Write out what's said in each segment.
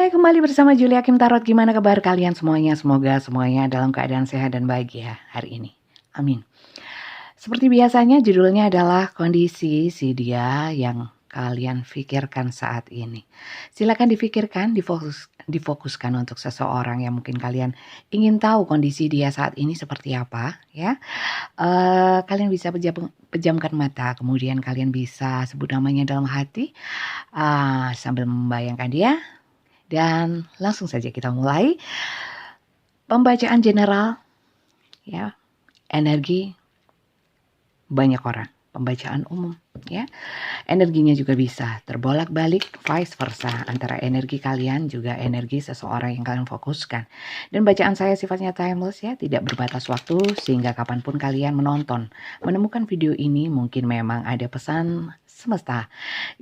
Hai, kembali bersama Julia Kim Tarot. Gimana kabar kalian semuanya? Semoga semuanya dalam keadaan sehat dan bahagia hari ini. Amin. Seperti biasanya judulnya adalah kondisi si dia yang kalian pikirkan saat ini. Silakan difikirkan, difokuskan untuk seseorang yang mungkin kalian ingin tahu kondisi dia saat ini seperti apa, ya. Kalian bisa pejamkan mata, kemudian kalian bisa sebut namanya dalam hati sambil membayangkan dia. Dan langsung saja kita mulai pembacaan general, ya, energi banyak orang, pembacaan umum, ya. Energinya juga bisa terbolak-balik, vice versa, antara energi kalian juga energi seseorang yang kalian fokuskan. Dan bacaan saya sifatnya timeless, ya, tidak berbatas waktu, sehingga kapanpun kalian menemukan video ini, mungkin memang ada pesan semesta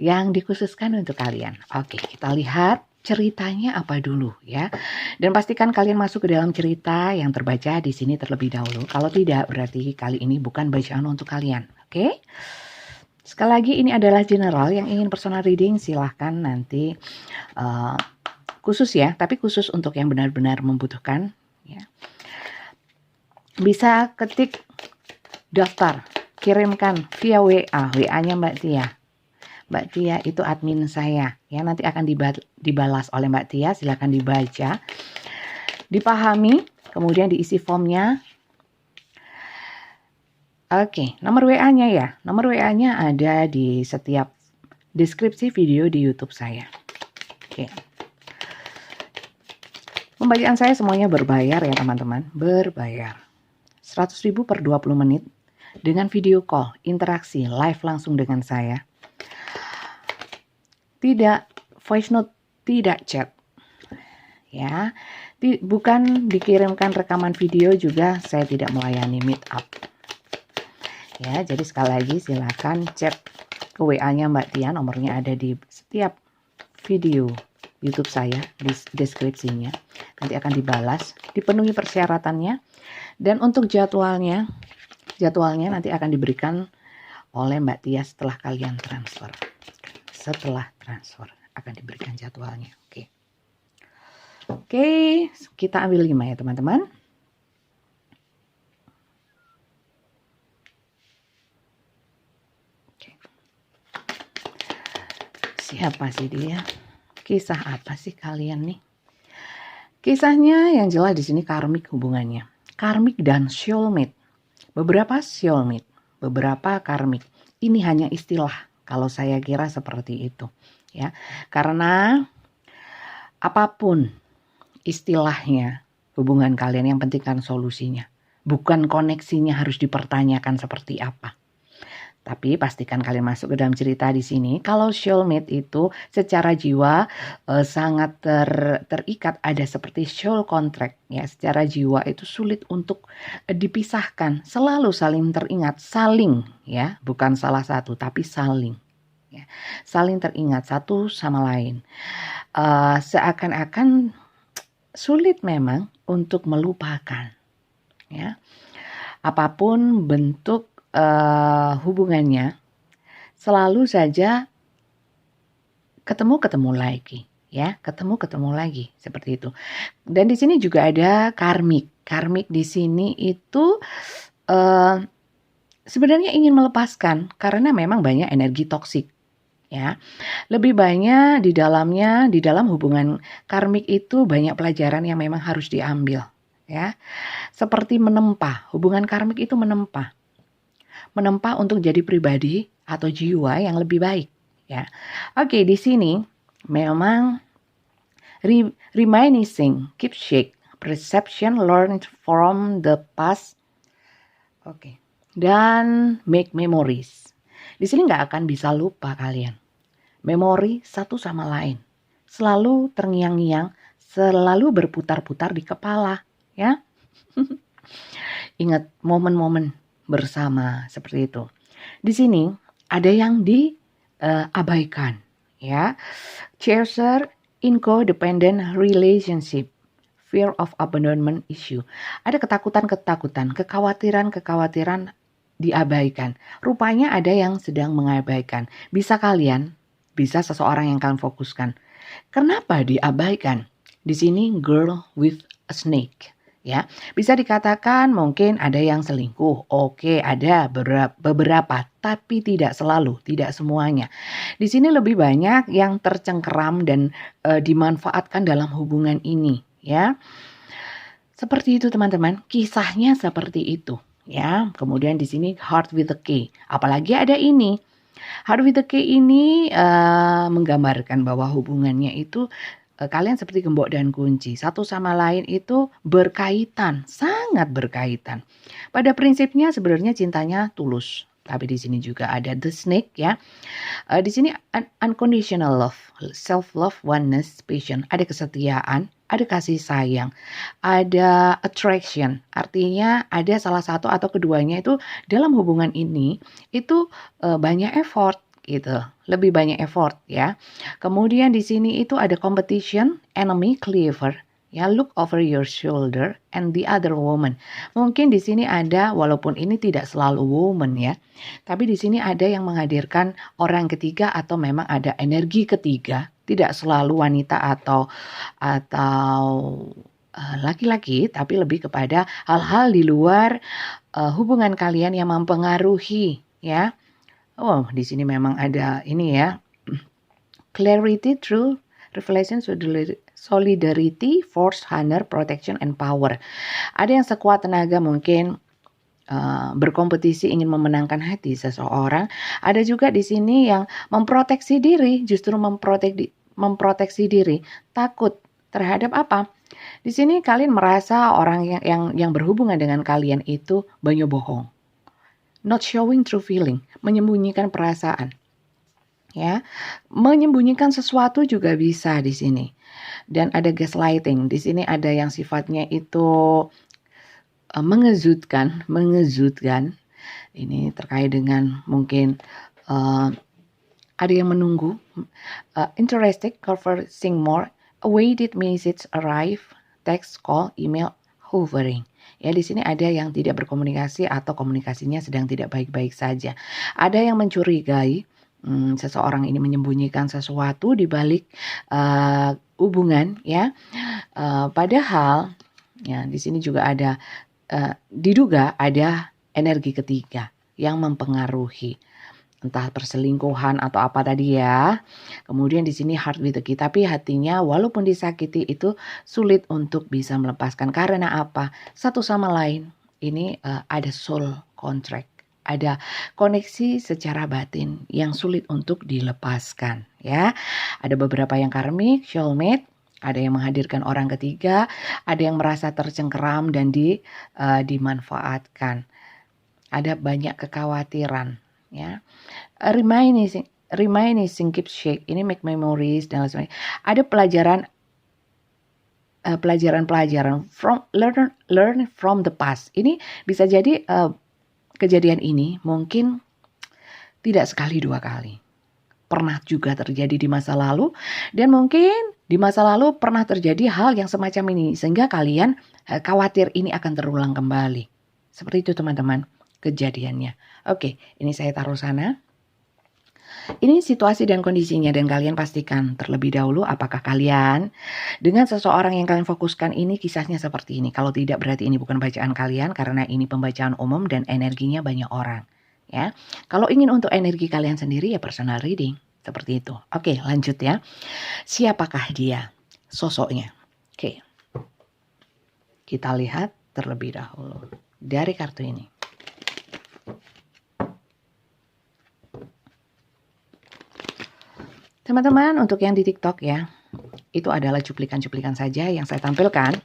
yang dikhususkan untuk kalian. Oke, kita lihat ceritanya apa dulu, ya. Dan pastikan kalian masuk ke dalam cerita yang terbaca di sini terlebih dahulu. Kalau tidak, berarti kali ini bukan bacaan untuk kalian. Oke? Sekali lagi, ini adalah general. Yang ingin personal reading silahkan nanti khusus, ya, tapi khusus untuk yang benar-benar membutuhkan, ya. Bisa ketik daftar, kirimkan via WA, WA-nya Mbak Tia. Mbak Tia itu admin saya, ya, nanti akan dibalas oleh Mbak Tia. Silakan dibaca, dipahami, kemudian diisi formnya. Oke, nomor WA-nya, ya, nomor WA-nya ada di setiap deskripsi video di YouTube saya. Oke, pembacaan saya semuanya berbayar, ya teman-teman, berbayar. 100.000 per 20 menit dengan video call, interaksi live langsung dengan saya. Tidak voice note, tidak chat, ya. Bukan dikirimkan rekaman video juga, saya tidak melayani meet up, ya. Jadi sekali lagi silakan chat ke WA-nya Mbak Tia, nomornya ada di setiap video YouTube saya di deskripsinya. Nanti akan dibalas, dipenuhi persyaratannya, dan untuk jadwalnya nanti akan diberikan oleh Mbak Tia setelah kalian transfer. Setelah transfer akan diberikan jadwalnya. Oke, kita ambil 5, ya teman-teman. Oke. Siapa sih dia? Kisah apa sih kalian nih? Kisahnya yang jelas di sini karmik hubungannya. Karmik dan soulmate. Beberapa soulmate, beberapa karmik. Ini hanya istilah. Kalau saya kira seperti itu, ya. Karena apapun istilahnya, hubungan kalian yang penting kan solusinya. Bukan koneksinya harus dipertanyakan seperti apa. Tapi pastikan kalian masuk ke dalam cerita di sini. Kalau soulmate itu secara jiwa sangat terikat, ada seperti soul contract, ya. Secara jiwa itu sulit untuk dipisahkan, selalu saling teringat, saling, ya, bukan salah satu tapi saling, ya. Saling teringat satu sama lain. Seakan-akan sulit memang untuk melupakan, ya. Apapun bentuk hubungannya, selalu saja ketemu lagi, ya, ketemu lagi seperti itu. Dan di sini juga ada karmik. Karmik di sini itu sebenarnya ingin melepaskan karena memang banyak energi toksik, ya. Lebih banyak di dalamnya, di dalam hubungan karmik itu banyak pelajaran yang memang harus diambil, ya. Seperti menempa, hubungan karmik itu menempa untuk jadi pribadi atau jiwa yang lebih baik, ya. Oke, di sini memang reminiscing, keep shake, perception learned from the past. Oke. Dan make memories. Di sini nggak akan bisa lupa kalian. Memori satu sama lain selalu terngiang-ngiang, selalu berputar-putar di kepala, ya. Ingat momen-momen bersama seperti itu. Di sini ada yang diabaikan, ya. Chaser in codependent relationship, fear of abandonment issue. Ada ketakutan, kekhawatiran diabaikan. Rupanya ada yang sedang mengabaikan. Bisa seseorang yang kalian fokuskan. Kenapa diabaikan? Di sini girl with a snake. Ya, bisa dikatakan mungkin ada yang selingkuh. Oke, ada beberapa, tapi tidak selalu, tidak semuanya. Di sini lebih banyak yang tercengkeram dan dimanfaatkan dalam hubungan ini, ya. Seperti itu teman-teman, kisahnya seperti itu, ya. Kemudian di sini heart with a K. Apalagi ada ini. Heart with a K ini menggambarkan bahwa hubungannya itu kalian seperti gembok dan kunci. Satu sama lain itu berkaitan, sangat berkaitan. Pada prinsipnya sebenarnya cintanya tulus. Tapi di sini juga ada the snake ya. Di sini unconditional love, self love, oneness, passion. Ada kesetiaan, ada kasih sayang, ada attraction. Artinya ada salah satu atau keduanya itu dalam hubungan ini itu banyak effort gitu, lebih banyak effort ya. Kemudian di sini itu ada competition, enemy, clever, ya, look over your shoulder and the other woman. Mungkin di sini ada, walaupun ini tidak selalu woman ya, tapi di sini ada yang menghadirkan orang ketiga atau memang ada energi ketiga, tidak selalu wanita atau laki-laki, tapi lebih kepada hal-hal di luar hubungan kalian yang mempengaruhi ya. Oh, di sini memang ada ini ya. Clarity, truth, revelation, solidarity, force, honor, protection, and power. Ada yang sekuat tenaga mungkin berkompetisi ingin memenangkan hati seseorang. Ada juga di sini yang memproteksi diri, justru memproteksi diri, takut terhadap apa? Di sini kalian merasa orang yang berhubungan dengan kalian itu banyak bohong. Not showing true feeling, menyembunyikan perasaan. Ya, menyembunyikan sesuatu juga bisa di sini. Dan ada gaslighting. Di sini ada yang sifatnya itu mengejutkan. Ini terkait dengan mungkin ada yang menunggu. Interested, conversing more, awaited message arrive, text, call, email, hovering. Ya, di sini ada yang tidak berkomunikasi atau komunikasinya sedang tidak baik-baik saja. Ada yang mencurigai seseorang ini menyembunyikan sesuatu di balik hubungan ya. Padahal ya di sini juga ada diduga ada energi ketiga yang mempengaruhi. Entah perselingkuhan atau apa tadi ya. Kemudian di sini heart with the key, tapi hatinya walaupun disakiti itu sulit untuk bisa melepaskan. Karena apa? Satu sama lain ini ada soul contract, ada koneksi secara batin yang sulit untuk dilepaskan ya. Ada beberapa yang karmik, soulmate, ada yang menghadirkan orang ketiga, ada yang merasa tercengkeram dan dimanfaatkan. Ada banyak kekhawatiran ya. Reminiscing, keep shake, ini make memories dan lain sebagainya. Ada pelajaran from learn from the past. Ini bisa jadi kejadian ini mungkin tidak sekali dua kali. Pernah juga terjadi di masa lalu dan mungkin di masa lalu pernah terjadi hal yang semacam ini sehingga kalian khawatir ini akan terulang kembali. Seperti itu teman-teman kejadiannya. Oke, ini saya taruh sana. Ini situasi dan kondisinya dan kalian pastikan terlebih dahulu apakah kalian dengan seseorang yang kalian fokuskan ini kisahnya seperti ini. Kalau tidak berarti ini bukan bacaan kalian karena ini pembacaan umum dan energinya banyak orang. Ya, kalau ingin untuk energi kalian sendiri ya personal reading seperti itu. Oke, lanjut ya. Siapakah dia? Sosoknya. Oke. Kita lihat terlebih dahulu dari kartu ini. Teman-teman, untuk yang di TikTok ya, itu adalah cuplikan-cuplikan saja yang saya tampilkan.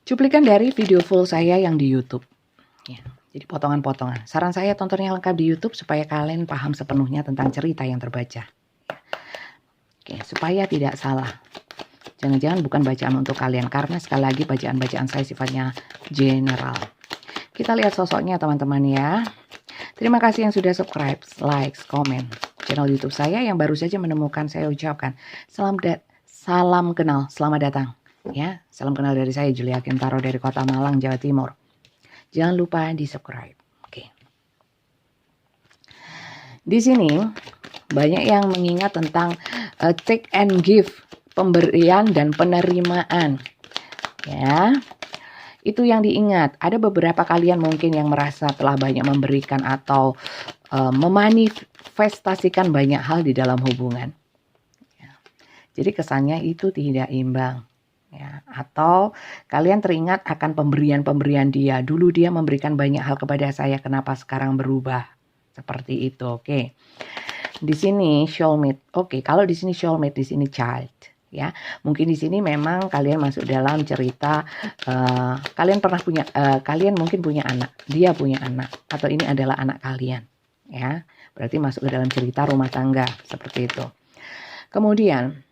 Cuplikan dari video full saya yang di YouTube. Ya, jadi potongan-potongan. Saran saya tonton yang lengkap di YouTube supaya kalian paham sepenuhnya tentang cerita yang terbaca. Oke, supaya tidak salah. Jangan-jangan bukan bacaan untuk kalian karena sekali lagi bacaan-bacaan saya sifatnya general. Kita lihat sosoknya teman-teman ya. Terima kasih yang sudah subscribe, like, komen channel YouTube saya yang baru saja menemukan. Saya ucapkan salam kenal, selamat datang. Ya, salam kenal dari saya Julia Kintaro dari Kota Malang, Jawa Timur. Jangan lupa di subscribe. Oke. Di sini Banyak yang mengingat tentang take and give, pemberian dan penerimaan. Ya, itu yang diingat. Ada beberapa kalian mungkin yang merasa telah banyak memberikan atau memanifestasikan banyak hal di dalam hubungan. Ya. Jadi kesannya itu tidak imbang. Ya, atau kalian teringat akan pemberian-pemberian dia. Dulu dia memberikan banyak hal kepada saya, kenapa sekarang berubah? Seperti itu, oke. Di sini soulmate. Oke, kalau di sini soulmate, di sini child, ya. Mungkin di sini memang kalian masuk dalam cerita kalian pernah punya kalian mungkin punya anak, dia punya anak, atau ini adalah anak kalian, ya. Berarti masuk ke dalam cerita rumah tangga seperti itu. Kemudian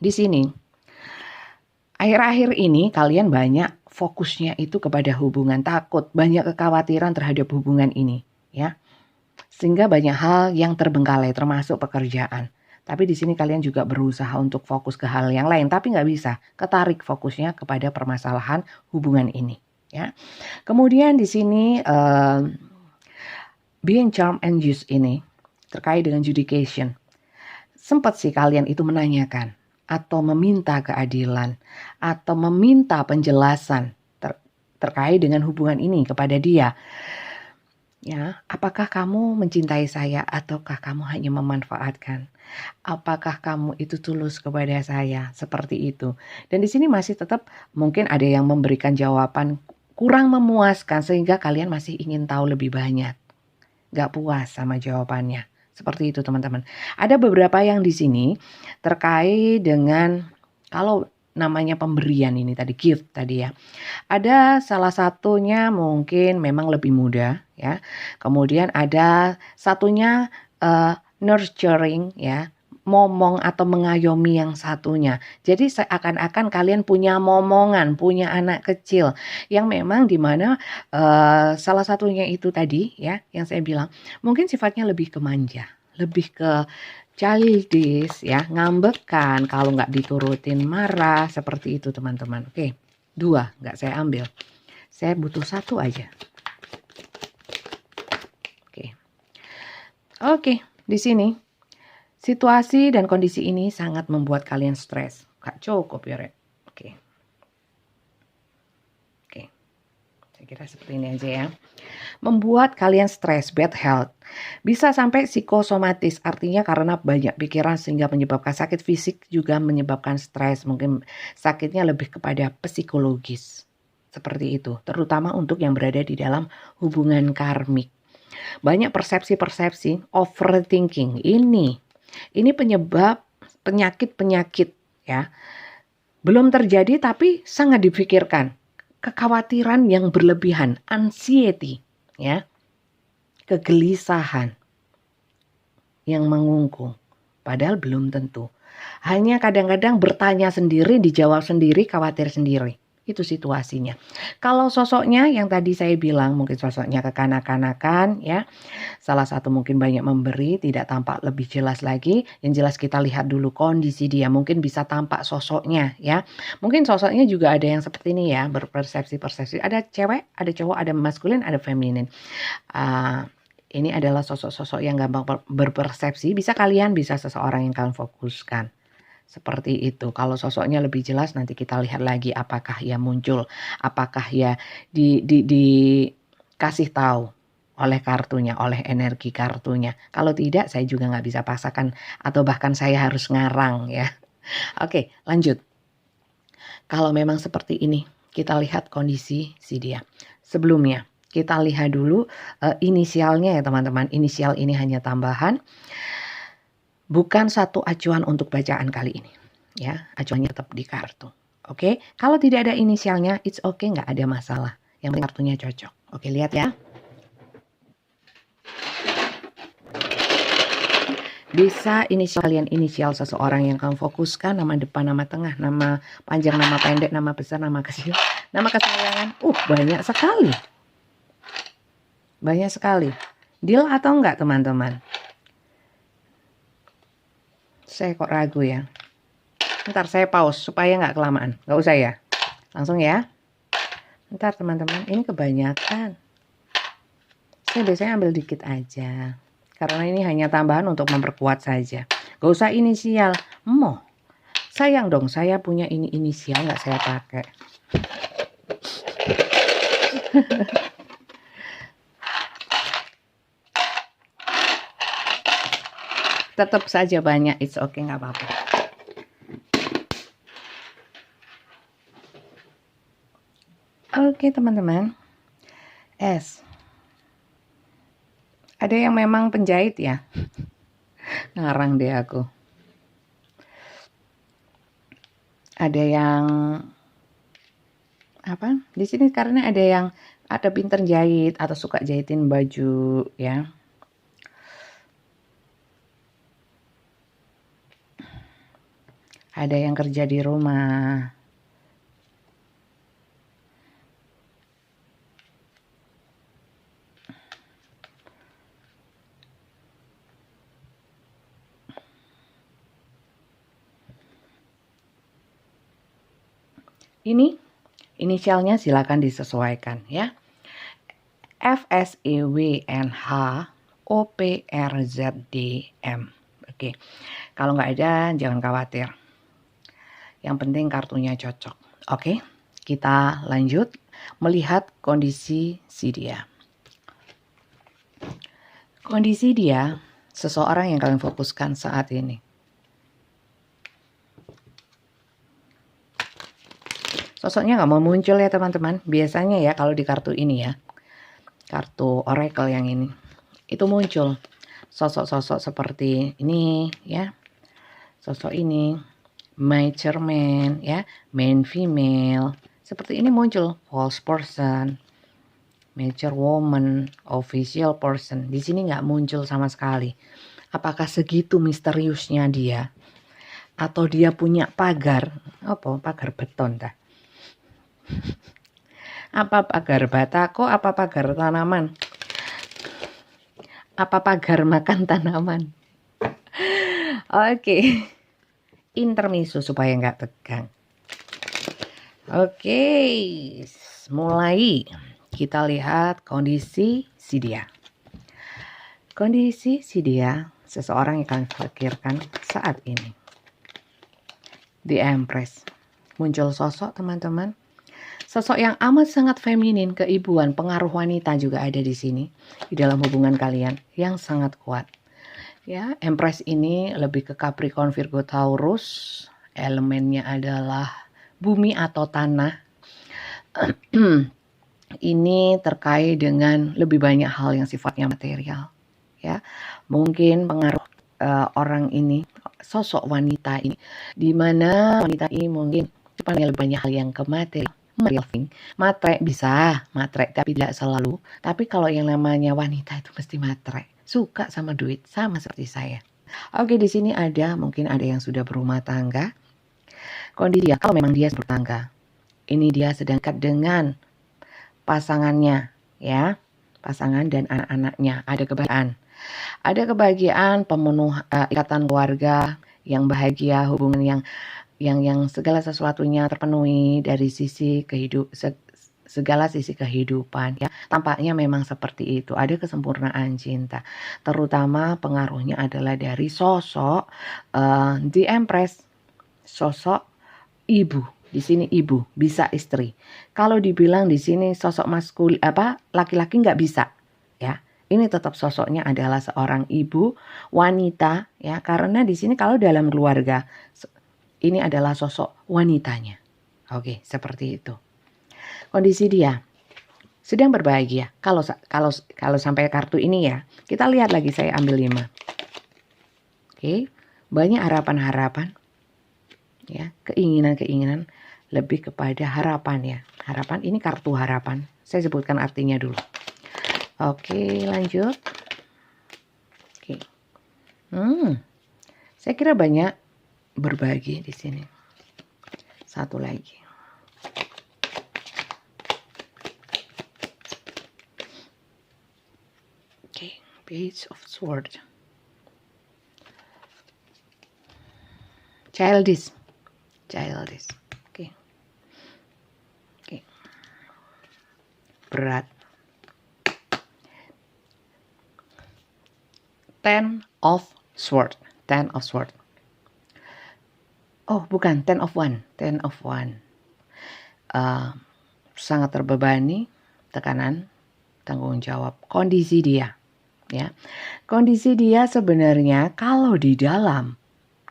di sini, akhir-akhir ini kalian banyak fokusnya itu kepada hubungan, takut, banyak kekhawatiran terhadap hubungan ini, ya. Sehingga banyak hal yang terbengkalai, termasuk pekerjaan. Tapi di sini kalian juga berusaha untuk fokus ke hal yang lain, tapi nggak bisa. Ketarik fokusnya kepada permasalahan hubungan ini, ya. Kemudian di sini being charm and use ini terkait dengan judication. Sempat sih kalian itu menanyakan atau meminta keadilan atau meminta penjelasan terkait dengan hubungan ini kepada dia. Ya, apakah kamu mencintai saya ataukah kamu hanya memanfaatkan? Apakah kamu itu tulus kepada saya? Seperti itu. Dan di sini masih tetap mungkin ada yang memberikan jawaban kurang memuaskan sehingga kalian masih ingin tahu lebih banyak. Gak puas sama jawabannya. Seperti itu teman-teman. Ada beberapa yang di sini terkait dengan kalau namanya pemberian ini tadi, gift tadi ya. Ada salah satunya mungkin memang lebih muda ya. Kemudian ada satunya nurturing ya. Momong atau mengayomi yang satunya. Jadi seakan-akan kalian punya momongan, punya anak kecil yang memang dimana salah satunya itu tadi ya yang saya bilang mungkin sifatnya lebih ke manja, lebih ke childish ya, ngambekan kalau nggak diturutin marah seperti itu teman-teman. Oke, 2 nggak saya ambil, saya butuh 1 aja. Oke, di sini situasi dan kondisi ini sangat membuat kalian stres. Gak cukup ya, Rek. Oke. Saya kira seperti ini aja ya. Membuat kalian stres, bad health. Bisa sampai psikosomatis, artinya karena banyak pikiran sehingga menyebabkan sakit fisik juga menyebabkan stres. Mungkin sakitnya lebih kepada psikologis. Seperti itu, terutama untuk yang berada di dalam hubungan karmik. Banyak persepsi-persepsi, overthinking. Ini penyebab penyakit-penyakit ya. Belum terjadi tapi sangat dipikirkan. Kekhawatiran yang berlebihan, anxiety ya. Kegelisahan yang mengungkung. Padahal belum tentu. Hanya kadang-kadang bertanya sendiri, dijawab sendiri, khawatir sendiri. Itu situasinya. Kalau sosoknya yang tadi saya bilang mungkin sosoknya kekanak-kanakan ya. Salah satu mungkin banyak memberi, tidak tampak lebih jelas lagi. Yang jelas kita lihat dulu kondisi dia, mungkin bisa tampak sosoknya ya. Mungkin sosoknya juga ada yang seperti ini ya, berpersepsi-persepsi. Ada cewek, ada cowok, ada maskulin, ada feminin. Ini adalah sosok-sosok yang gampang berpersepsi. Bisa kalian, bisa seseorang yang kalian fokuskan. Seperti itu. Kalau sosoknya lebih jelas nanti kita lihat lagi apakah ia muncul, apakah ia dikasih tahu oleh kartunya, oleh energi kartunya. Kalau tidak saya juga nggak bisa paksakan atau bahkan saya harus ngarang ya. Oke, lanjut. Kalau memang seperti ini, kita lihat kondisi si dia. Sebelumnya, kita lihat dulu inisialnya ya teman-teman. Inisial ini hanya tambahan. Bukan satu acuan untuk bacaan kali ini. Ya, acuannya tetap di kartu. Oke, kalau tidak ada inisialnya, it's okay, nggak ada masalah. Yang penting kartunya cocok. Oke, lihat ya. Bisa inisial kalian, inisial seseorang yang kamu fokuskan, nama depan, nama tengah, nama panjang, nama pendek, nama besar, nama kecil, nama kesayangan. Banyak sekali. Banyak sekali. Deal atau enggak teman-teman? Saya kok ragu ya. Ntar saya pause supaya nggak kelamaan. Nggak usah ya. Langsung ya. Ntar teman-teman, ini kebanyakan. Saya biasanya ambil dikit aja. Karena ini hanya tambahan untuk memperkuat saja. Gak usah inisial. Sayang dong, saya punya ini inisial nggak saya pakai. Tetap saja banyak, it's okay, nggak apa-apa. Oke teman-teman, ada yang memang penjahit ya, ngarang deh aku. Ada yang apa? Di sini karena ada pinter jahit atau suka jahitin baju ya. Ada yang kerja di rumah. Ini inisialnya silakan disesuaikan ya. FSEWNH OPRZDM. Oke, kalau nggak ada jangan khawatir. Yang penting kartunya cocok. Oke, kita lanjut melihat kondisi si dia. Kondisi dia seseorang yang kalian fokuskan saat ini. Sosoknya nggak mau muncul ya teman-teman. Biasanya ya kalau di kartu ini ya, kartu oracle yang ini, itu muncul sosok-sosok seperti ini ya. Sosok ini, mature man ya, man female. Seperti ini muncul, false person, mature woman, official person. Di sini nggak muncul sama sekali. Apakah segitu misteriusnya dia? Atau dia punya pagar? Apa? Pagar beton dah. Apa pagar batako? Apa pagar tanaman? Apa pagar makan tanaman? Oke. Intermezzo supaya nggak tegang. Oke, mulai. Kita lihat kondisi si dia. Kondisi si dia, seseorang yang kalian pikirkan saat ini. The Empress. Muncul sosok teman-teman. Sosok yang amat sangat feminin, keibuan, pengaruh wanita juga ada di sini. Di dalam hubungan kalian yang sangat kuat. Ya, Empress ini lebih ke Capricorn, Virgo, Taurus. Elemennya adalah bumi atau tanah. Ini terkait dengan lebih banyak hal yang sifatnya material. Ya, mungkin pengaruh orang ini, sosok wanita ini, di mana wanita ini mungkin lebih banyak hal yang ke materi. Matre bisa, matre tapi tidak selalu. Tapi kalau yang namanya wanita itu mesti matre, suka sama duit, sama seperti saya. Oke, di sini mungkin ada yang sudah berumah tangga. Kondisi dia, kalau memang dia bertangga, ini dia sedang dekat dengan pasangannya, ya, pasangan dan anak-anaknya. Ada kebahagiaan, pemenuh ikatan keluarga yang bahagia, hubungan yang segala sesuatunya terpenuhi dari sisi segala sisi kehidupan ya. Tampaknya memang seperti itu. Ada kesempurnaan cinta. Terutama pengaruhnya adalah dari sosok The Empress, sosok ibu. Di sini ibu, bisa istri. Kalau dibilang di sini sosok laki-laki nggak bisa ya. Ini tetap sosoknya adalah seorang ibu, wanita ya, karena di sini kalau dalam keluarga ini adalah sosok wanitanya. Oke, seperti itu. Kondisi dia sedang berbahagia. Kalau sampai kartu ini ya, kita lihat lagi, saya ambil 5. Oke, banyak harapan-harapan. Ya, keinginan-keinginan lebih kepada harapan ya. Harapan ini kartu harapan. Saya sebutkan artinya dulu. Oke, lanjut. Oke. Saya kira banyak berbagi di sini. Satu lagi. Oke, Page of Swords. Childish. Oke. Berat. Ten of Sword. Ten of Sword. Oh, bukan, Ten of One. Ten of One. Sangat terbebani, tekanan, tanggung jawab, kondisi dia. Ya, kondisi dia sebenarnya kalau di dalam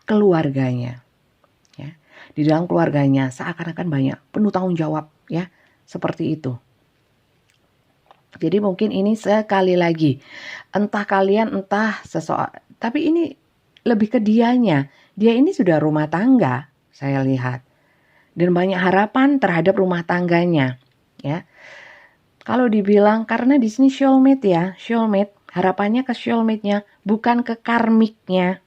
keluarganya, ya, di dalam keluarganya seakan-akan banyak penuh tanggung jawab, ya, seperti itu. Jadi mungkin ini sekali lagi, entah kalian, entah seseorang, tapi ini lebih ke dianya. Dia ini sudah rumah tangga, saya lihat, dan banyak harapan terhadap rumah tangganya, ya. Kalau dibilang karena di sini soulmate ya, soulmate, harapannya ke soulmate-nya, bukan ke karmiknya,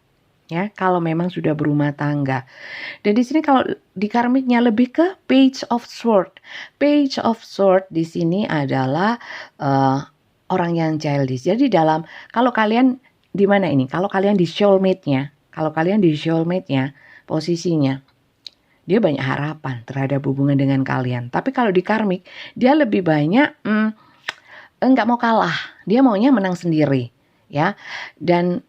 ya. Kalau memang sudah berumah tangga. Dan di sini kalau di karmiknya lebih ke Page of Sword. Page of Sword di sini adalah orang yang childish. Jadi kalau kalian di mana ini? Kalau kalian di soulmate-nya, posisinya, dia banyak harapan terhadap hubungan dengan kalian. Tapi kalau di karmik, dia lebih banyak nggak mau kalah. Dia maunya menang sendiri, ya. Dan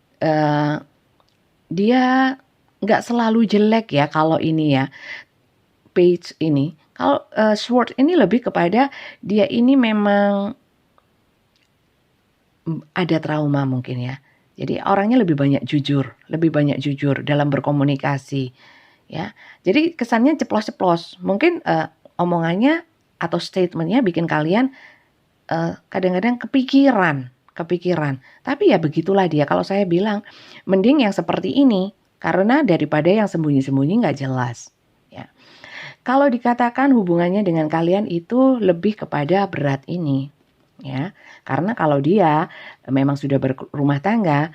dia nggak selalu jelek ya kalau ini ya. Page ini. Kalau Sword ini lebih kepada dia ini memang ada trauma mungkin ya. Jadi orangnya lebih banyak jujur dalam berkomunikasi, ya. Jadi kesannya ceplos-ceplos. Mungkin omongannya atau statementnya bikin kalian kadang-kadang kepikiran. Tapi ya begitulah dia. Kalau saya bilang mending yang seperti ini karena daripada yang sembunyi-sembunyi nggak jelas, ya. Kalau dikatakan hubungannya dengan kalian itu lebih kepada berat ini, ya. Karena kalau dia memang sudah berumah tangga,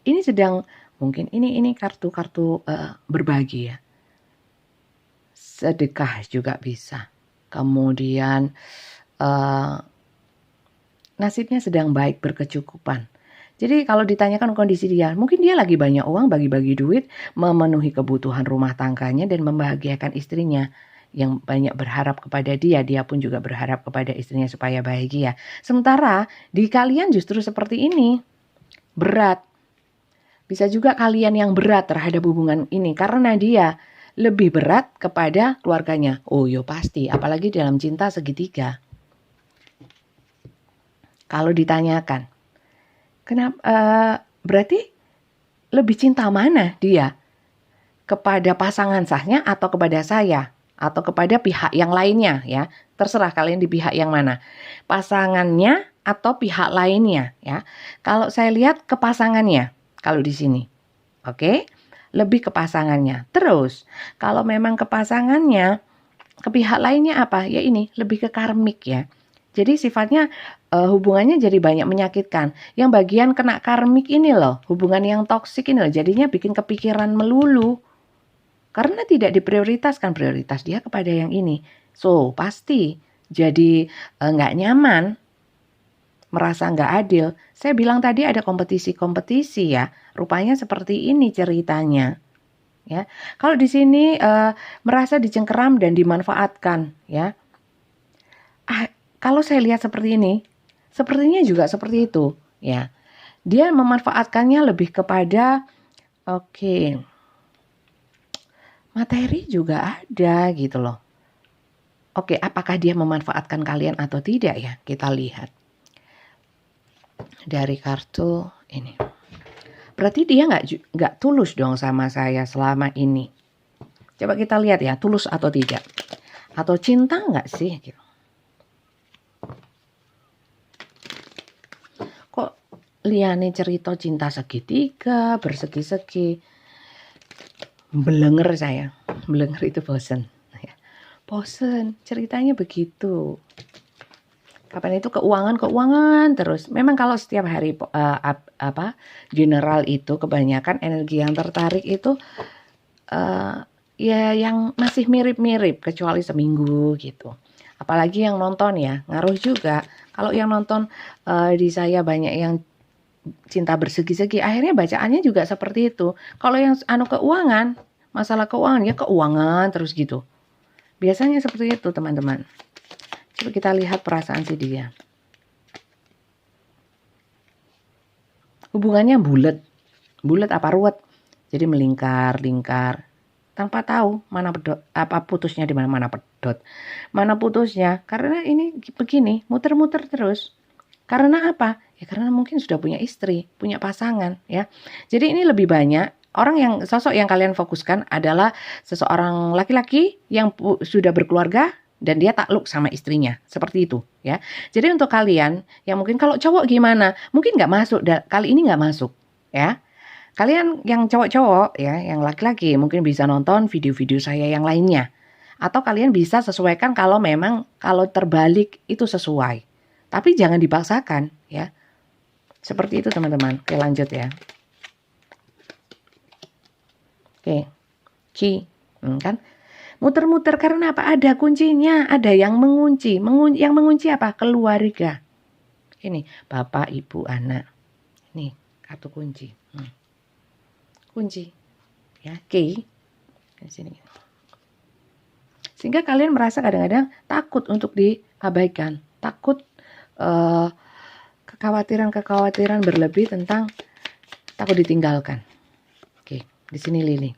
ini sedang mungkin ini kartu berbagi ya. Sedekah juga bisa. Kemudian nasibnya sedang baik, berkecukupan. Jadi kalau ditanyakan kondisi dia, mungkin dia lagi banyak uang, bagi-bagi duit, memenuhi kebutuhan rumah tangganya dan membahagiakan istrinya yang banyak berharap kepada dia. Dia pun juga berharap kepada istrinya supaya bahagia. Sementara di kalian justru seperti ini, berat. Bisa juga kalian yang berat terhadap hubungan ini karena dia lebih berat kepada keluarganya. Oh yo pasti, apalagi dalam cinta segitiga. Kalau ditanyakan, kenapa? Berarti lebih cinta mana dia? Kepada pasangan sahnya atau kepada saya? Atau kepada pihak yang lainnya ya? Terserah kalian di pihak yang mana. Pasangannya atau pihak lainnya ya. Kalau saya lihat ke pasangannya kalau di sini. Oke? Lebih ke pasangannya. Terus kalau memang ke pasangannya, ke pihak lainnya apa? Ya ini lebih ke karmik ya. Jadi sifatnya hubungannya jadi banyak menyakitkan. Yang bagian kena karmik ini loh, hubungan yang toksik ini loh, jadinya bikin kepikiran melulu. Karena tidak diprioritaskan, prioritas dia kepada yang ini. So, pasti jadi nggak nyaman, merasa nggak adil. Saya bilang tadi ada kompetisi-kompetisi ya, rupanya seperti ini ceritanya. Ya, kalau di sini merasa dicengkeram dan dimanfaatkan ya. Kalau saya lihat seperti ini, sepertinya juga seperti itu, ya. Dia memanfaatkannya lebih kepada, materi juga ada gitu loh. Apakah dia memanfaatkan kalian atau tidak ya? Kita lihat dari kartu ini. Berarti dia nggak tulus dong sama saya selama ini. Coba kita lihat ya, tulus atau tidak, atau cinta nggak sih? Gitu. Liane cerita cinta segitiga, bersegi-segi. Belenger saya. Belenger itu bosen. Bosen, ceritanya begitu. Kapan itu keuangan terus. Memang kalau setiap hari general itu kebanyakan energi yang tertarik itu ya yang masih mirip-mirip kecuali seminggu gitu. Apalagi yang nonton ya, ngaruh juga. Kalau yang nonton di saya banyak yang cinta bersegi-segi, akhirnya bacaannya juga seperti itu. Kalau yang keuangan, masalah keuangan ya keuangan terus gitu. Biasanya seperti itu teman-teman. Coba kita lihat perasaan si dia. hubungannya bulat. Bulat apa ruwet? Jadi melingkar-lingkar tanpa tahu mana pedot, apa putusnya di mana, mana pedot, mana putusnya. Karena ini begini, muter-muter terus. Karena apa? Ya karena mungkin sudah punya istri, punya pasangan, ya. Jadi ini lebih banyak sosok yang kalian fokuskan adalah seseorang laki-laki yang sudah berkeluarga dan dia takluk sama istrinya, seperti itu, ya. Jadi untuk kalian yang mungkin kalau cowok gimana, mungkin nggak masuk, kali ini nggak masuk, ya. Kalian yang cowok-cowok ya, yang laki-laki mungkin bisa nonton video-video saya yang lainnya. Atau kalian bisa sesuaikan kalau memang kalau terbalik itu sesuai. Tapi jangan dipaksakan ya. Seperti itu teman-teman. Oke, lanjut ya. Oke. Ki, kan? Muter-muter karena apa? Ada kuncinya, ada yang mengunci. Yang mengunci apa? Keluarga. Ini bapak, ibu, anak. Nih, kartu kunci. Kunci ya, key di sini. Sehingga kalian merasa kadang-kadang takut untuk diabaikan, takut kekhawatiran berlebih tentang takut ditinggalkan. Oke, di sini Lili.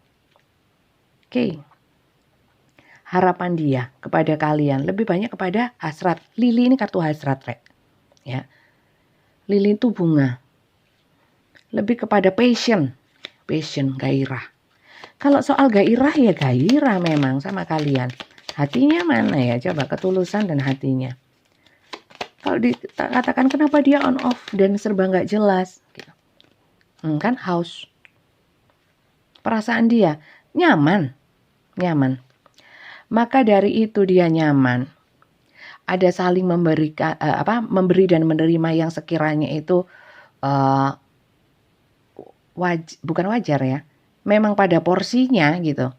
Oke. Harapan dia kepada kalian lebih banyak kepada hasrat. Lili ini kartu hasrat, Rek. Ya. Lili itu bunga. Lebih kepada passion, gairah. Kalau soal gairah ya gairah memang sama kalian. Hatinya mana ya? Coba ketulusan dan hatinya. Kalau dikatakan kenapa dia on off dan serba nggak jelas, gitu. Kan haus. Perasaan dia nyaman. Maka dari itu dia nyaman. Ada saling memberikan memberi dan menerima yang sekiranya itu bukan wajar ya. Memang pada porsinya gitu.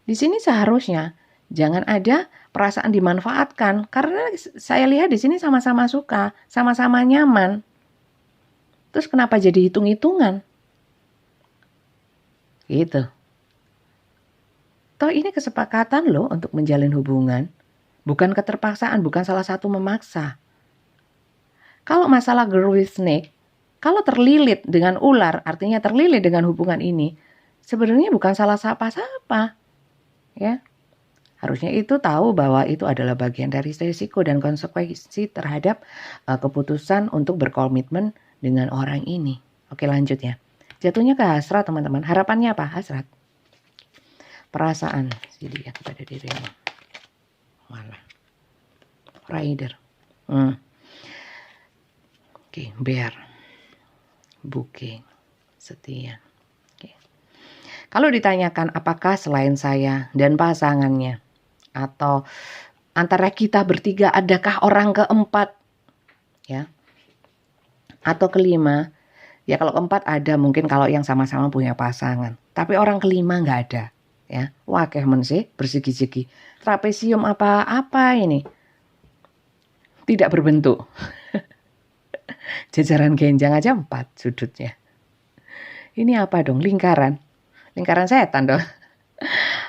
Di sini seharusnya jangan ada perasaan dimanfaatkan karena saya lihat di sini sama-sama suka, sama-sama nyaman. Terus kenapa jadi hitung-hitungan? Gitu. Toh ini kesepakatan loh untuk menjalin hubungan. Bukan keterpaksaan, bukan salah satu memaksa. Kalau masalah girl with snake, kalau terlilit dengan ular, artinya terlilit dengan hubungan ini, sebenarnya bukan salah siapa-siapa. Ya. Harusnya itu tahu bahwa itu adalah bagian dari risiko dan konsekuensi terhadap keputusan untuk berkomitmen dengan orang ini. Oke, lanjut ya. Jatuhnya ke hasrat, teman-teman. Harapannya apa? Hasrat. Perasaan si dia kepada dirinya. Malah. Rider. Oke, bear. Bukit. Setia. Oke. Kalau ditanyakan apakah selain saya dan pasangannya atau antara kita bertiga adakah orang keempat ya atau kelima, ya kalau keempat ada mungkin kalau yang sama-sama punya pasangan, tapi orang kelima nggak ada ya. Wah kemen sih bersegi-segi trapesium apa ini tidak berbentuk. Jajaran genjang aja 4 sudutnya. Ini apa dong? Lingkaran setan dong.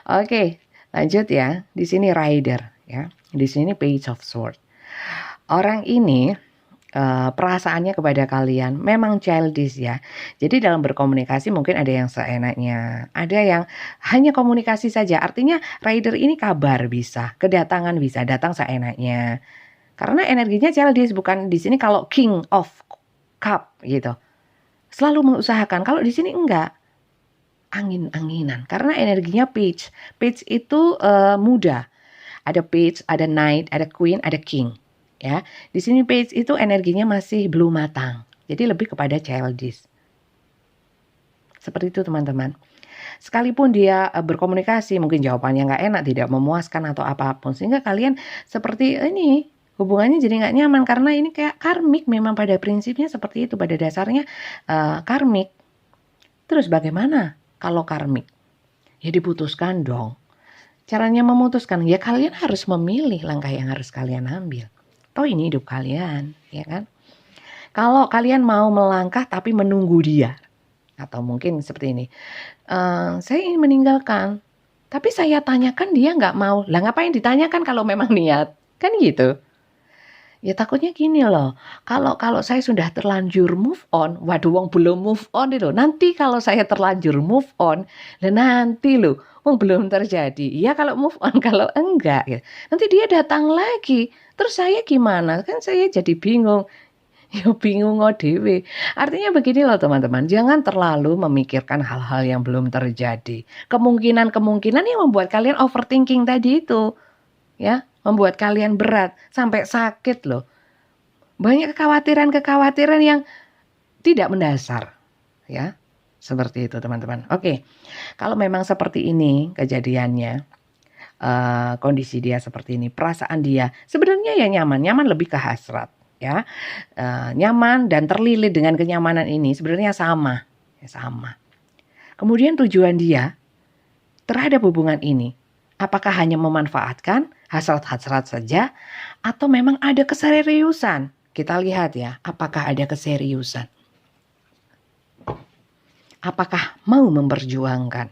Oke, lanjut ya. Di sini rider ya. Di sini page of sword. Orang ini perasaannya kepada kalian memang childish ya. Jadi dalam berkomunikasi mungkin ada yang seenaknya, ada yang hanya komunikasi saja. Artinya rider ini kabar bisa, kedatangan bisa, datang seenaknya. Karena energinya childish, bukan di sini kalau king of cup gitu. Selalu mengusahakan. Kalau di sini enggak. Angin-anginan. Karena energinya page. Page itu muda. Ada page, ada knight, ada queen, ada king. Ya, di sini page itu energinya masih belum matang. Jadi lebih kepada childish. Seperti itu teman-teman. Sekalipun dia berkomunikasi, mungkin jawabannya nggak enak, tidak memuaskan atau apapun. Sehingga kalian seperti ini, hubungannya jadi nggak nyaman. Karena ini kayak karmik, memang pada prinsipnya seperti itu. Pada dasarnya karmik. Terus bagaimana kalau karmik? Ya diputuskan dong. Caranya memutuskan, ya kalian harus memilih langkah yang harus kalian ambil. Toh ini hidup kalian, ya kan? Kalau kalian mau melangkah tapi menunggu dia, atau mungkin seperti ini, saya ingin meninggalkan, tapi saya tanyakan dia nggak mau. Lah ngapain ditanyakan kalau memang niat? Kan gitu. Ya takutnya gini loh, kalau saya sudah terlanjur move on, waduh wong belum move on itu. Nanti kalau saya terlanjur move on, dan nanti loh, wong belum terjadi. Ya kalau move on, kalau enggak gitu. Nanti dia datang lagi. Terus saya gimana? Kan saya jadi bingung. Ya bingung dewe. Artinya begini loh teman-teman, jangan terlalu memikirkan hal-hal yang belum terjadi. Kemungkinan-kemungkinan yang membuat kalian overthinking tadi itu, ya, membuat kalian berat sampai sakit loh. Banyak kekhawatiran-kekhawatiran yang tidak mendasar, ya. Seperti itu teman-teman. Oke, kalau memang seperti ini kejadiannya, kondisi dia seperti ini, perasaan dia sebenarnya ya nyaman lebih ke hasrat, ya. Nyaman dan terlilit dengan kenyamanan ini sebenarnya sama, ya sama. Kemudian tujuan dia terhadap hubungan ini, apakah hanya memanfaatkan hasrat-hasrat saja atau memang ada keseriusan? Kita lihat ya, apakah ada keseriusan? Apakah mau memperjuangkan?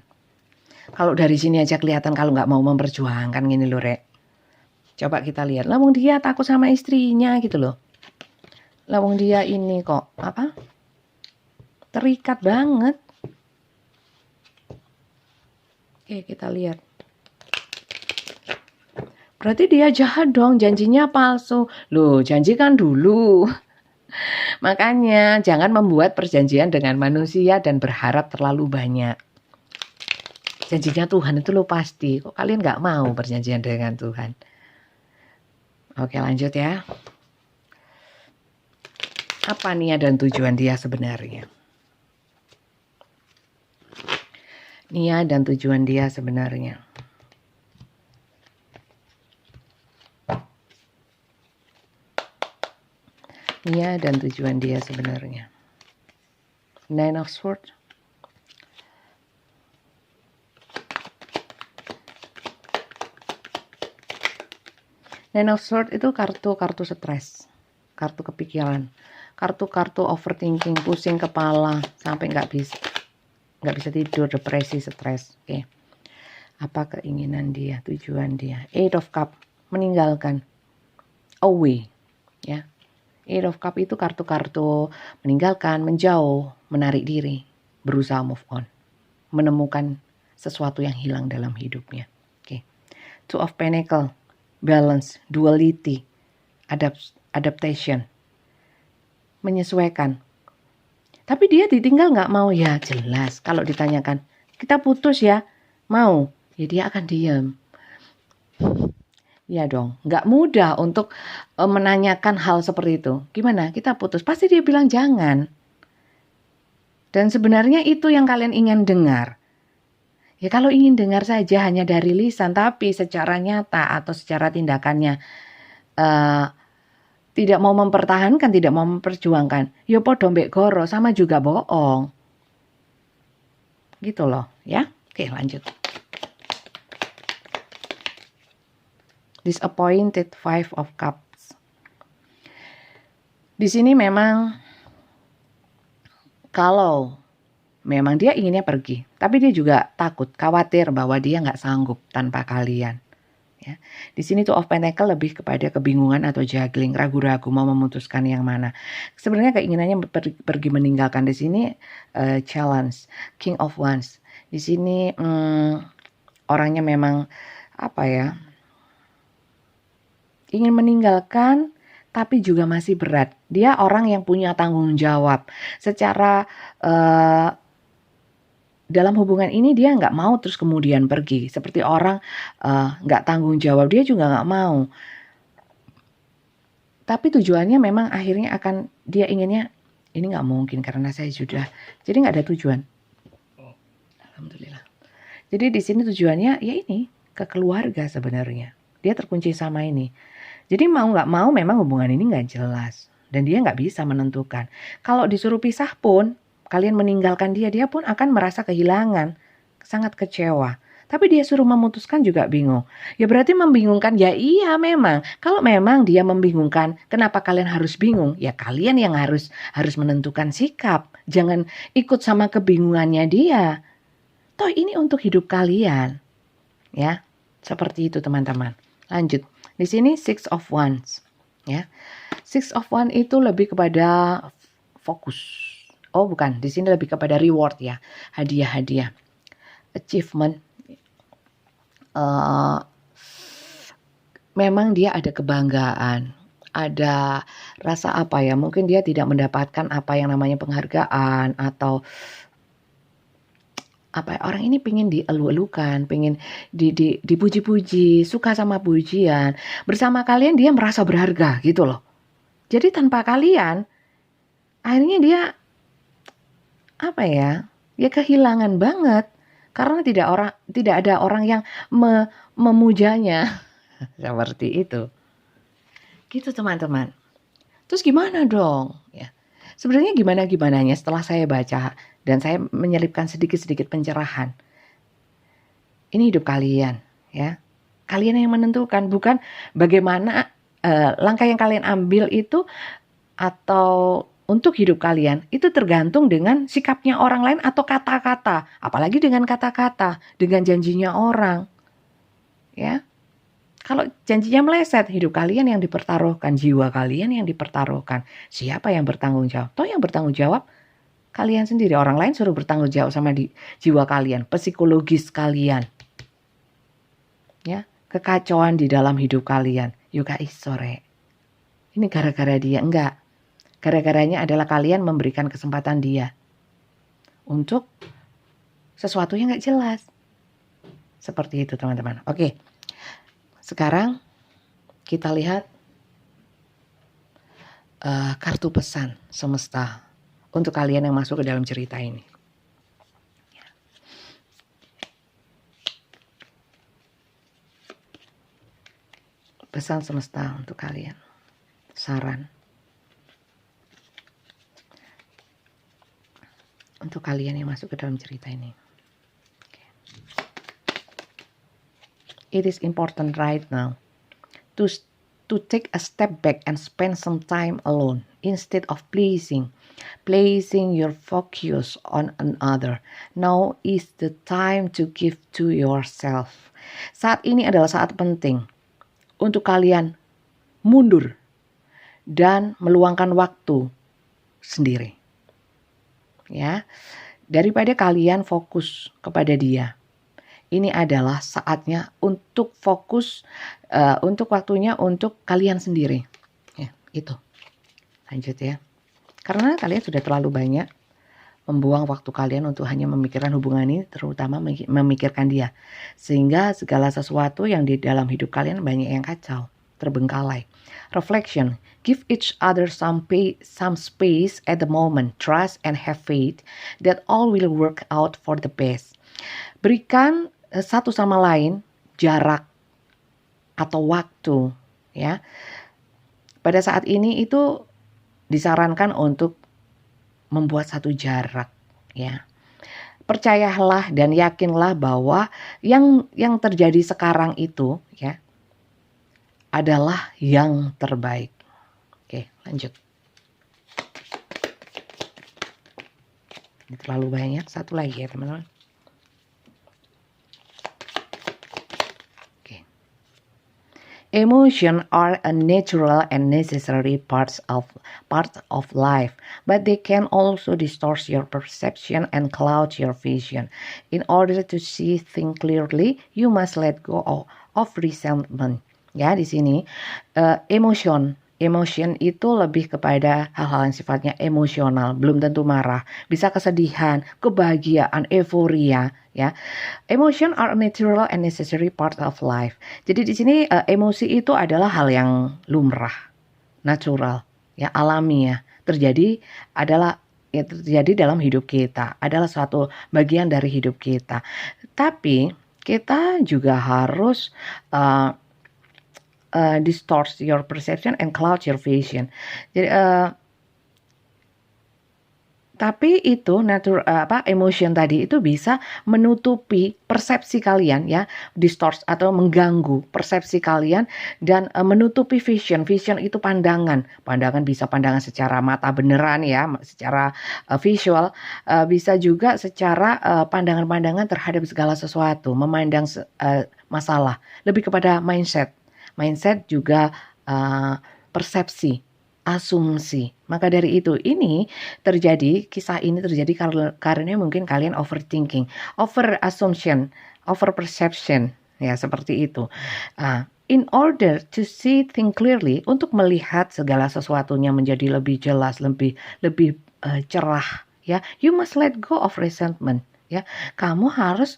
Kalau dari sini aja kelihatan kalau nggak mau memperjuangkan gini loh, Rek. Coba kita lihat, lawung dia takut sama istrinya gitu loh. Lawung dia ini kok, terikat banget. Oke, kita lihat. Berarti dia jahat dong, janjinya palsu. Loh, janjikan dulu. Makanya jangan membuat perjanjian dengan manusia dan berharap terlalu banyak. Janjinya Tuhan itu lo pasti. Kok kalian nggak mau perjanjian dengan Tuhan? Oke, lanjut ya. Apa niat dan tujuan dia sebenarnya? Niat dan tujuan dia sebenarnya. Niat dan tujuan dia sebenarnya. Nine of Swords. Nine of Swords itu kartu stres, kartu kepikiran, kartu overthinking, pusing kepala sampai nggak bisa tidur, depresi, stres. Oke. Apa keinginan dia, tujuan dia? Eight of Cup, meninggalkan, away, ya. Eight of Cup itu kartu-kartu meninggalkan, menjauh, menarik diri, berusaha move on, menemukan sesuatu yang hilang dalam hidupnya. Oke. Two of Pentacle, balance, duality, adaptation, menyesuaikan. Tapi dia ditinggal nggak mau, ya jelas. Kalau ditanyakan, kita putus ya, mau, ya dia akan diam. Ya dong, nggak mudah untuk menanyakan hal seperti itu. Gimana, kita putus? Pasti dia bilang jangan. Dan sebenarnya itu yang kalian ingin dengar. Ya kalau ingin dengar saja hanya dari lisan, tapi secara nyata atau secara tindakannya tidak mau mempertahankan, tidak mau memperjuangkan, ya podo mbek goro, sama juga bohong. Gitu loh, ya. Oke, lanjut. Disappointed, Five of Cups. Di sini memang kalau memang dia inginnya pergi, tapi dia juga takut, khawatir bahwa dia nggak sanggup tanpa kalian. Ya. Di sini tuh of Pentacle lebih kepada kebingungan atau juggling, ragu-ragu mau memutuskan yang mana. Sebenarnya keinginannya pergi meninggalkan. Di sini challenge, King of Wands. Di sini orangnya memang ingin meninggalkan, tapi juga masih berat. Dia orang yang punya tanggung jawab. Secara dalam hubungan ini dia nggak mau terus kemudian pergi. Seperti orang nggak tanggung jawab, dia juga nggak mau. Tapi tujuannya memang akhirnya akan, dia inginnya, ini nggak mungkin karena saya sudah, jadi nggak ada tujuan. Alhamdulillah. Jadi di sini tujuannya ya ini, ke keluarga sebenarnya. Dia terkunci sama ini. Jadi mau nggak mau memang hubungan ini nggak jelas. Dan dia nggak bisa menentukan. Kalau disuruh pisah pun, kalian meninggalkan dia pun akan merasa kehilangan. Sangat kecewa. Tapi dia suruh memutuskan juga bingung. Ya berarti membingungkan, ya iya memang. Kalau memang dia membingungkan, kenapa kalian harus bingung? Ya kalian yang harus menentukan sikap. Jangan ikut sama kebingungannya dia. Toh ini untuk hidup kalian. Ya, seperti itu teman-teman. Lanjut. Di sini Six of Wands. ya. Six of Wands itu lebih kepada fokus. Oh bukan, di sini lebih kepada reward ya, hadiah-hadiah, achievement. Memang dia ada kebanggaan, ada rasa apa ya, mungkin dia tidak mendapatkan apa yang namanya penghargaan atau apa ya, orang ini pengen dielu-elukan, pengen dipuji-puji, suka sama pujian. Bersama kalian dia merasa berharga gitu loh. Jadi tanpa kalian akhirnya dia apa ya? Ya kehilangan banget karena tidak ada orang yang memujanya. Seperti itu. Gitu teman-teman. Terus gimana dong? Ya. Sebenarnya gimana-gimananya setelah saya baca dan saya menyelipkan sedikit-sedikit pencerahan. Ini hidup kalian, ya. Kalian yang menentukan, bukan bagaimana langkah yang kalian ambil itu atau untuk hidup kalian itu tergantung dengan sikapnya orang lain atau kata-kata, apalagi dengan kata-kata, dengan janjinya orang. Ya. Kalau janjinya meleset, hidup kalian yang dipertaruhkan, jiwa kalian yang dipertaruhkan. Siapa yang bertanggung jawab? Toh yang bertanggung jawab kalian sendiri. Orang lain suruh bertanggung jawab sama jiwa kalian, psikologis kalian. Ya, kekacauan di dalam hidup kalian. Yuka sore. Ini gara-gara dia, enggak. Gara-garanya adalah kalian memberikan kesempatan dia untuk sesuatu yang enggak jelas. Seperti itu teman-teman. Oke. Sekarang kita lihat kartu pesan semesta untuk kalian yang masuk ke dalam cerita ini. Pesan semesta untuk kalian. Saran. Untuk kalian yang masuk ke dalam cerita ini. It is important right now to take a step back and spend some time alone instead of placing your focus on another. Now is the time to give to yourself. Saat ini adalah saat penting untuk kalian mundur dan meluangkan waktu sendiri. Ya, daripada kalian fokus kepada dia. Ini adalah saatnya untuk fokus, untuk waktunya untuk kalian sendiri. Ya, itu. Lanjut ya. Karena kalian sudah terlalu banyak membuang waktu kalian untuk hanya memikirkan hubungan ini, terutama memikirkan dia. Sehingga segala sesuatu yang di dalam hidup kalian banyak yang kacau, terbengkalai. Reflection. Give each other some space at the moment. Trust and have faith that all will work out for the best. Berikan satu sama lain jarak atau waktu ya. Pada saat ini itu disarankan untuk membuat satu jarak ya. Percayalah dan yakinlah bahwa yang terjadi sekarang itu ya adalah yang terbaik. Oke, lanjut. Ini terlalu banyak, satu lagi ya teman-teman. Emotions are a natural and necessary part of life, but they can also distort your perception and cloud your vision. In order to see things clearly, you must let go of resentment. Ya, di sini emotion itu lebih kepada hal-hal yang sifatnya emosional, belum tentu marah, bisa kesedihan, kebahagiaan, euforia. Ya, emotion are a natural and necessary part of life. Jadi di sini emosi itu adalah hal yang lumrah, natural, ya alami ya. Terjadi dalam hidup kita, adalah suatu bagian dari hidup kita. Tapi kita juga harus distort your perception and cloud your vision. Jadi tapi itu emotion tadi itu bisa menutupi persepsi kalian ya, distort atau mengganggu persepsi kalian dan menutupi vision. Vision itu pandangan bisa pandangan secara mata beneran ya, secara visual, bisa juga secara pandangan-pandangan terhadap segala sesuatu, memandang masalah, lebih kepada mindset juga persepsi, asumsi. Maka dari itu kisah ini terjadi karena mungkin kalian overthinking, over assumption, over perception, ya seperti itu. In order to see things clearly, untuk melihat segala sesuatunya menjadi lebih jelas, lebih cerah, ya, you must let go of resentment. Ya, kamu harus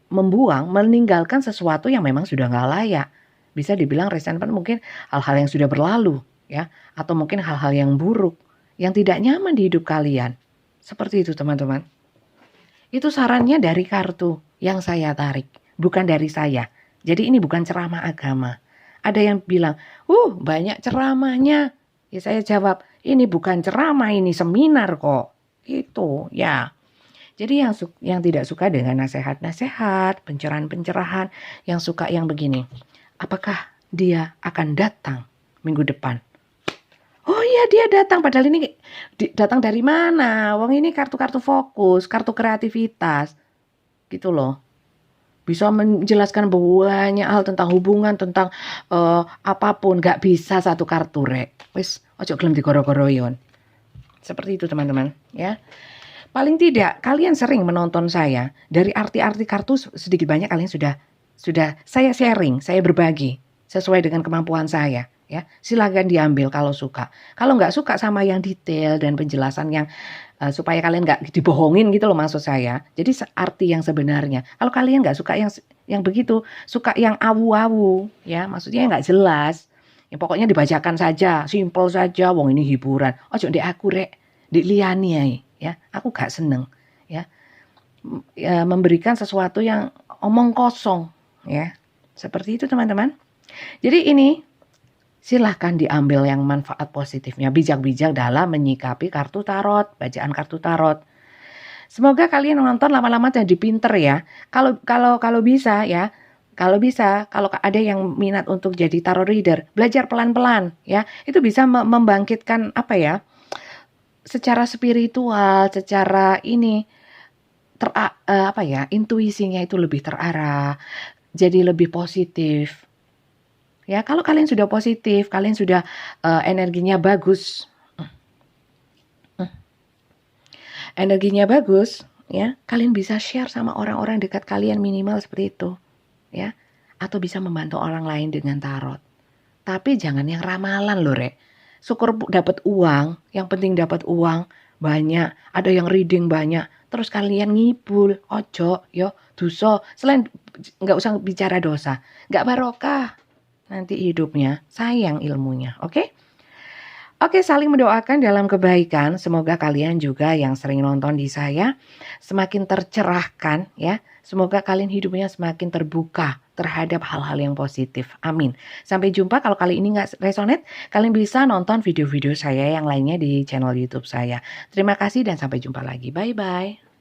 meninggalkan sesuatu yang memang sudah nggak layak. Bisa dibilang resentment mungkin hal-hal yang sudah berlalu, ya, atau mungkin hal-hal yang buruk, yang tidak nyaman di hidup kalian. Seperti itu teman-teman. Itu sarannya dari kartu yang saya tarik, bukan dari saya. Jadi ini bukan ceramah agama. Ada yang bilang, banyak ceramahnya. Ya saya jawab, ini bukan ceramah, ini seminar kok. Gitu, ya. Jadi yang tidak suka dengan nasihat-nasihat, pencerahan-pencerahan, yang suka yang begini. Apakah dia akan datang minggu depan? Oh iya dia datang, padahal ini datang dari mana? Wong ini kartu-kartu fokus, kartu kreativitas. Gitu loh. Bisa menjelaskan banyak hal tentang hubungan, tentang apapun. Gak bisa satu kartu rek. Wis, ojo gelem digoro-goroyon. Seperti itu teman-teman, ya. Paling tidak kalian sering menonton saya, dari arti-arti kartu sedikit banyak kalian sudah saya sharing, saya berbagi sesuai dengan kemampuan saya, ya. Silakan diambil kalau suka. Kalau nggak suka sama yang detail dan penjelasan yang supaya kalian nggak dibohongin gitu loh maksud saya. Jadi arti yang sebenarnya. Kalau kalian nggak suka yang begitu, suka yang awu-awu, ya, maksudnya nggak jelas. Ya, pokoknya dibacakan saja, simple saja, wong ini hiburan. Ojo ndek aku rek, ndek liyane ae, ya. Aku gak seneng, ya. Memberikan sesuatu yang omong kosong, ya. Seperti itu teman-teman. Jadi ini silahkan diambil yang manfaat positifnya, bijak-bijak dalam menyikapi kartu tarot, bacaan kartu tarot. Semoga kalian nonton lama-lama jadi pinter ya. Kalau bisa ya. Kalau ada yang minat untuk jadi tarot reader, belajar pelan-pelan ya. Itu bisa membangkitkan secara spiritual, secara ini intuisinya itu lebih terarah, jadi lebih positif. Ya, kalau kalian sudah positif, kalian sudah energinya bagus. Energinya bagus, ya. Kalian bisa share sama orang-orang dekat kalian minimal seperti itu. Ya, atau bisa membantu orang lain dengan tarot. Tapi jangan yang ramalan loh, Rek. Syukur dapat uang, yang penting dapat uang banyak, ada yang reading banyak, terus kalian ngibul, ojo, yo, dosa. Selain nggak usah bicara dosa, nggak barokah nanti hidupnya, sayang ilmunya, oke? Oke, saling mendoakan dalam kebaikan. Semoga kalian juga yang sering nonton di saya semakin tercerahkan ya. Semoga kalian hidupnya semakin terbuka terhadap hal-hal yang positif. Amin. Sampai jumpa. Kalau kali ini nggak resonate, kalian bisa nonton video-video saya yang lainnya di channel YouTube saya. Terima kasih dan sampai jumpa lagi. Bye-bye.